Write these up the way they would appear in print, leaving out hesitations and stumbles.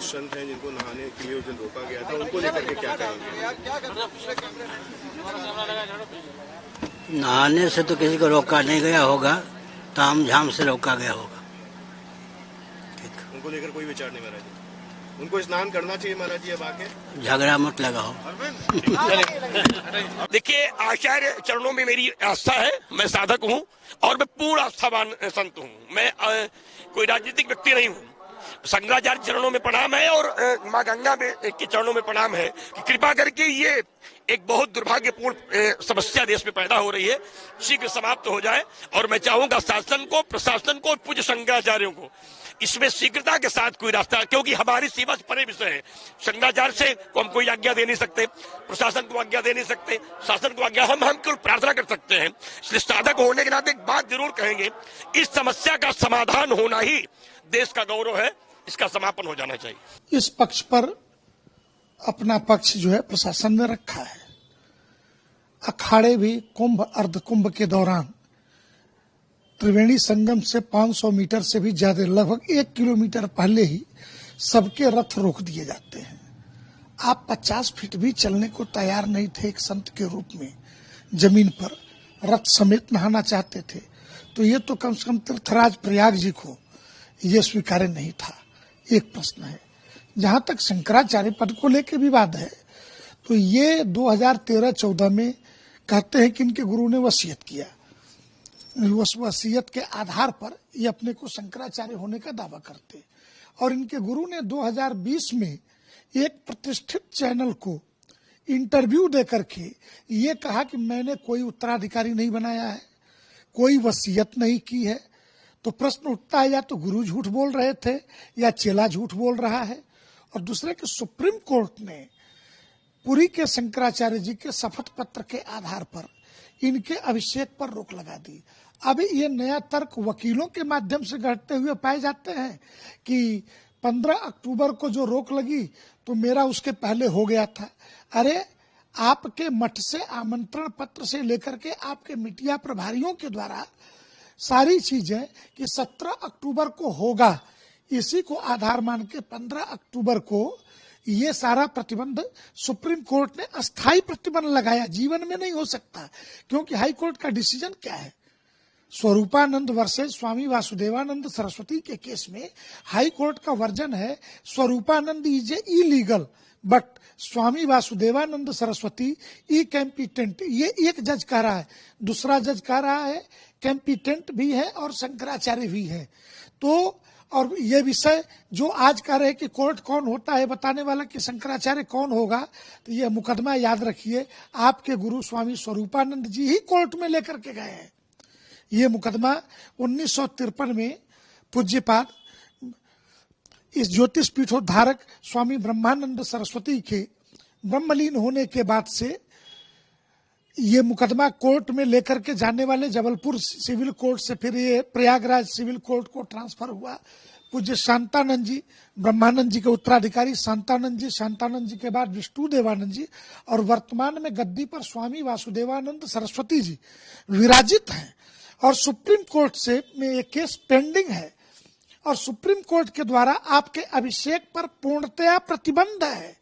संत हैं जिनको नहाने के लिए उस दिन रोका गया था, उनको लेकर के क्या कहेंगे? नहाने से तो किसी को रोका नहीं गया होगा, ताम झाम से रोका गया होगा। उनको लेकर कोई विचार नहीं महाराज जी? उनको स्नान करना चाहिए महाराज जी अब आके? झगड़ा मत लगाओ। देखिए, आचार्य चरणों में मेरी आस्था है, मैं साधक हूँ और मैं पूर्ण आस्थावान संत हूँ। मैं कोई राजनीतिक व्यक्ति नहीं हूँ। शंकराचार्य चरणों में प्रणाम है और माँ गंगा के चरणों में प्रणाम है कि कृपा करके ये एक बहुत दुर्भाग्यपूर्ण समस्या देश में पैदा हो रही है, शीघ्र समाप्त हो जाए। और मैं चाहूंगा शासन को, प्रशासन को, पूज्य शंकराचार्यों को इसमें शीघ्रता के साथ कोई रास्ता, क्योंकि हमारी सीमा से परे विषय है। शंकराचार्य से को हम कोई आज्ञा दे नहीं सकते, प्रशासन को आज्ञा दे नहीं सकते, शासन को आज्ञा, हम केवल प्रार्थना कर सकते हैं। इसलिए साधक होने के नाते एक बात जरूर कहेंगे, इस समस्या का समाधान होना ही देश का गौरव है, इसका समापन हो जाना चाहिए। इस पक्ष पर अपना पक्ष जो है प्रशासन ने रखा है। अखाड़े भी कुंभ अर्ध कुंभ के दौरान त्रिवेणी संगम से 500 मीटर से भी ज्यादा, लगभग 1 किलोमीटर पहले ही सबके रथ रोक दिए जाते हैं। आप 50 फीट भी चलने को तैयार नहीं थे एक संत के रूप में, जमीन पर रथ समेत नहाना चाहते थे, तो ये तो कम से कम तीर्थराज प्रयाग जी को ये स्वीकार्य नहीं था। एक प्रश्न है। जहां तक शंकराचार्य पद को लेकर विवाद है, तो ये 2013-14 में कहते हैं कि इनके गुरु ने वसीयत किया। उस वसीयत के आधार पर ये अपने को शंकराचार्य होने का दावा करते, और इनके गुरु ने 2020 में एक प्रतिष्ठित चैनल को इंटरव्यू देकर के ये कहा कि मैंने कोई उत्तराधिकारी नहीं बनाया है, कोई वसीयत नहीं की है। तो प्रश्न उठता है, या तो गुरु झूठ बोल रहे थे या चेला झूठ बोल रहा है। और दूसरे कि सुप्रीम कोर्ट ने पुरी के शंकराचार्य जी के शपथ पत्र के आधार पर इनके अभिषेक पर रोक लगा दी। अब ये नया तर्क वकीलों के माध्यम से गढ़ते हुए पाए जाते हैं कि 15 अक्टूबर को जो रोक लगी तो मेरा उसके पहले हो गया था। अरे, आपके मठ से आमंत्रण पत्र से लेकर के आपके मीडिया प्रभारियों के द्वारा सारी चीजें कि 17 अक्टूबर को होगा, इसी को आधार मान के 15 अक्टूबर को ये सारा प्रतिबंध सुप्रीम कोर्ट ने अस्थायी प्रतिबंध लगाया। जीवन में नहीं हो सकता, क्योंकि हाई कोर्ट का डिसीजन क्या है? स्वरूपानंद वर्सेस स्वामी वासुदेवानंद सरस्वती के केस में हाई कोर्ट का वर्जन है Swaroopanand is illegal but Swami Vasudevanand Saraswati ई कैंपिटेंट। ये एक जज कह रहा है, दूसरा जज कह रहा है कैंपिटेंट भी है और शंकराचार्य भी है। तो और ये विषय जो आज कह रहे कि कोर्ट कौन होता है बताने वाला कि शंकराचार्य कौन होगा, तो ये मुकदमा याद रखिए, आपके गुरु स्वामी स्वरूपानंद जी ही कोर्ट में लेकर के गए हैं। ये मुकदमा 1953 में पूज्यपाद इस ज्योतिष पीठोद्धारक स्वामी ब्रह्मानंद सरस्वती के ब्रह्मलीन होने के बाद से ये मुकदमा कोर्ट में लेकर के जाने वाले जबलपुर सिविल कोर्ट से फिर ये प्रयागराज सिविल कोर्ट को ट्रांसफर हुआ। पूज्य शांतानंद जी, ब्रह्मानंद जी के उत्तराधिकारी शांतानंद जी के बाद विष्णु देवानंद जी, और वर्तमान में गद्दी पर स्वामी वासुदेवानंद सरस्वती जी विराजित हैं। और सुप्रीम कोर्ट से में ये केस पेंडिंग है, और सुप्रीम कोर्ट के द्वारा आपके अभिषेक पर पूर्णतया प्रतिबंध है।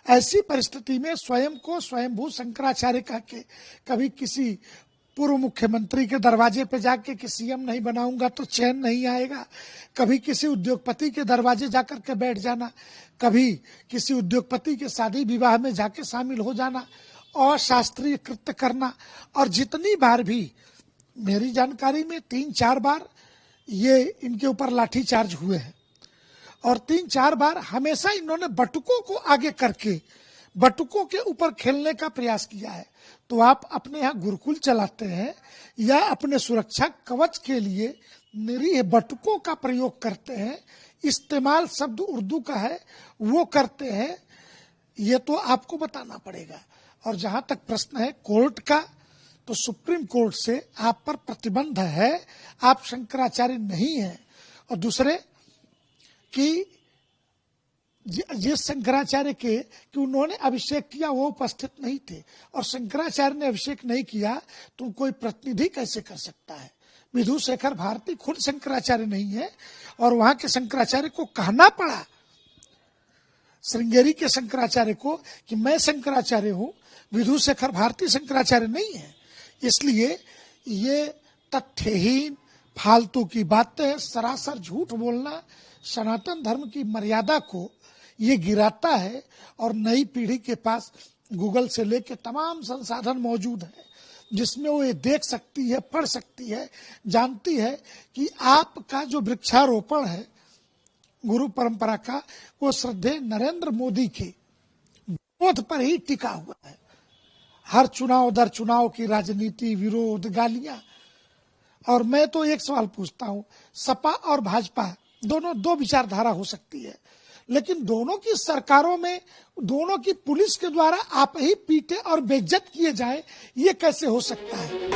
ऐसी परिस्थिति में स्वयं को स्वयंभू शंकराचार्य कह के कभी किसी पूर्व मुख्यमंत्री के दरवाजे पे जाके कि सीएम नहीं बनाऊंगा तो चैन नहीं आएगा, कभी किसी उद्योगपति के दरवाजे जाकर के बैठ जाना, कभी किसी उद्योगपति के शादी विवाह में जाके शामिल हो जाना, अशास्त्रीय कृत्य करना। और जितनी बार भी मेरी जानकारी में 3-4 बार ये इनके ऊपर लाठीचार्ज हुए हैं, और 3-4 बार हमेशा इन्होंने बटुकों को आगे करके बटुकों के ऊपर खेलने का प्रयास किया है। तो आप अपने यहाँ गुरुकुल चलाते हैं या अपने सुरक्षा कवच के लिए निरीह बटुकों का प्रयोग करते हैं, इस्तेमाल शब्द उर्दू का है वो करते हैं, ये तो आपको बताना पड़ेगा। और जहां तक प्रश्न है कोर्ट का, तो सुप्रीम कोर्ट से आप पर प्रतिबंध है, आप शंकराचार्य नहीं हैं। और दूसरे कि जिस शंकराचार्य के कि उन्होंने अभिषेक किया वो उपस्थित नहीं थे, और शंकराचार्य ने अभिषेक नहीं किया तो कोई प्रतिनिधि कैसे कर सकता है? विधु शेखर भारती खुद शंकराचार्य नहीं है, और वहां के शंकराचार्य को कहना पड़ा श्रृंगेरी के शंकराचार्य को कि मैं शंकराचार्य हूं, विधुशेखर भारती शंकराचार्य नहीं है। इसलिए ये तथ्यहीन फालतू की बातें, सरासर झूठ बोलना सनातन धर्म की मर्यादा को ये गिराता है। और नई पीढ़ी के पास गूगल से लेके तमाम संसाधन मौजूद है जिसमें वो ये देख सकती है, पढ़ सकती है, जानती है कि आपका जो वृक्षारोपण है गुरु परंपरा का, वो श्रद्धेय नरेंद्र मोदी के बोध पर ही टिका हुआ है। हर चुनाव दर चुनाव की राजनीति, विरोध, गालियां। और मैं तो एक सवाल पूछता हूं, सपा और भाजपा दोनों दो विचारधारा हो सकती है, लेकिन दोनों की सरकारों में दोनों की पुलिस के द्वारा आप ही पीटे और बेइज्जत किए जाए, ये कैसे हो सकता है?